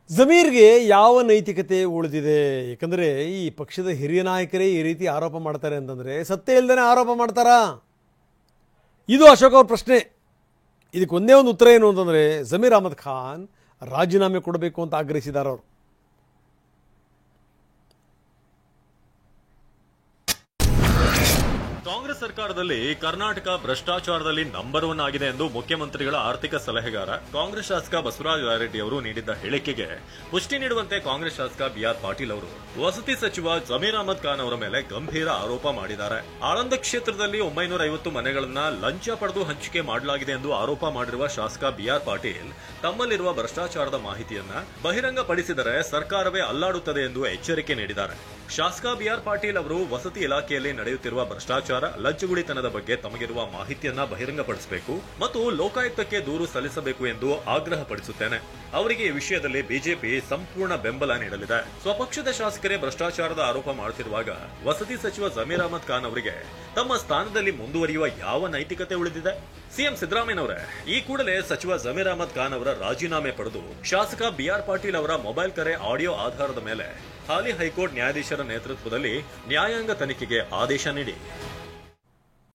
ಜಮೀರ್ಗೆ ಯಾವ ನೈತಿಕತೆ ಉಳಿದಿದೆ? ಯಾಕಂದರೆ ಈ ಪಕ್ಷದ ಹಿರಿಯ ನಾಯಕರೇ ಈ ರೀತಿ ಆರೋಪ ಮಾಡ್ತಾರೆ ಅಂತಂದರೆ ಸತ್ಯ ಇಲ್ಲದೇ ಆರೋಪ ಮಾಡ್ತಾರಾ? ಇದು ಅಶೋಕ್ ಅವ್ರ ಪ್ರಶ್ನೆ. ಇದಕ್ಕೆ ಒಂದೇ ಒಂದು ಉತ್ತರ ಏನು ಅಂತಂದರೆ ಜಮೀರ್ ಅಹಮದ್ ಖಾನ್ ರಾಜೀನಾಮೆ ಕೊಡಬೇಕು ಅಂತ ಆಗ್ರಹಿಸಿದ್ದಾರೆ ಅವರು. ಕಾಂಗ್ರೆಸ್ ಸರ್ಕಾರದಲ್ಲಿ ಕರ್ನಾಟಕ ಭ್ರಷ್ಟಾಚಾರದಲ್ಲಿ ನಂಬರ್ 1 ಆಗಿದೆ ಎಂದು ಮುಖ್ಯಮಂತ್ರಿಗಳ ಆರ್ಥಿಕ ಸಲಹೆಗಾರ ಕಾಂಗ್ರೆಸ್ ಶಾಸಕ ಬಸವರಾಜ ರಾಯರೆಡ್ಡಿ ಅವರು ನೀಡಿದ್ದ ಹೇಳಿಕೆಗೆ ಪುಷ್ಟಿ ನೀಡುವಂತೆ ಕಾಂಗ್ರೆಸ್ ಶಾಸಕ ಬಿಆರ್ ಪಾಟೀಲ್ ಅವರು ವಸತಿ ಸಚಿವ ಜಮೀರ್ ಅಹಮದ್ ಖಾನ್ ಅವರ ಮೇಲೆ ಗಂಭೀರ ಆರೋಪ ಮಾಡಿದ್ದಾರೆ. ಆಳಂದ ಕ್ಷೇತ್ರದಲ್ಲಿ 950 ಮನೆಗಳನ್ನ ಲಂಚ ಪಡೆದು ಹಂಚಿಕೆ ಮಾಡಲಾಗಿದೆ ಎಂದು ಆರೋಪ ಮಾಡಿರುವ ಶಾಸಕ ಬಿಆರ್ ಪಾಟೀಲ್ ತಮ್ಮಲ್ಲಿರುವ ಭ್ರಷ್ಟಾಚಾರದ ಮಾಹಿತಿಯನ್ನ ಬಹಿರಂಗಪಡಿಸಿದರೆ ಸರ್ಕಾರವೇ ಅಲ್ಲಾಡುತ್ತದೆ ಎಂದು ಎಚ್ಚರಿಕೆ ನೀಡಿದ್ದಾರೆ. ಶಾಸಕ ಬಿಆರ್ ಪಾಟೀಲ್ ಅವರು ವಸತಿ ಇಲಾಖೆಯಲ್ಲಿ ನಡೆಯುತ್ತಿರುವ ಭ್ರಷ್ಟಾಚಾರ, ಲಂಚಗುಳಿತನದ ಬಗ್ಗೆ ತಮಗಿರುವ ಮಾಹಿತಿಯನ್ನ ಬಹಿರಂಗಪಡಿಸಬೇಕು ಮತ್ತು ಲೋಕಾಯುಕ್ತಕ್ಕೆ ದೂರು ಸಲ್ಲಿಸಬೇಕು ಎಂದು ಆಗ್ರಹಪಡಿಸುತ್ತೇನೆ. ಅವರಿಗೆ ಈ ವಿಷಯದಲ್ಲಿ ಬಿಜೆಪಿ ಸಂಪೂರ್ಣ ಬೆಂಬಲ ನೀಡಲಿದೆ. ಸ್ವಪಕ್ಷದ ಶಾಸಕರೇ ಭ್ರಷ್ಟಾಚಾರದ ಆರೋಪ ಮಾಡುತ್ತಿರುವಾಗ ವಸತಿ ಸಚಿವ ಜಮೀರ್ ಅಹಮದ್ ಖಾನ್ ಅವರಿಗೆ ತಮ್ಮ ಸ್ಥಾನದಲ್ಲಿ ಮುಂದುವರಿಯುವ ಯಾವ ನೈತಿಕತೆ ಉಳಿದಿದೆ? ಸಿಎಂ ಸಿದ್ದರಾಮಯ್ಯನವರೇ ಈ ಕೂಡಲೇ ಸಚಿವ ಜಮೀರ್ ಅಹಮದ್ ಖಾನ್ ಅವರ ರಾಜೀನಾಮೆ ಪಡೆದು ಶಾಸಕ ಬಿಆರ್ ಪಾಟೀಲ್ ಅವರ ಮೊಬೈಲ್ ಕರೆ ಆಡಿಯೋ ಆಧಾರದ ಮೇಲೆ ಹಾಲಿ ಹೈಕೋರ್ಟ್ ನ್ಯಾಯಾಧೀಶರ ನೇತೃತ್ವದಲ್ಲಿ ನ್ಯಾಯಾಂಗ ತನಿಖೆಗೆ ಆದೇಶ ನೀಡಿ.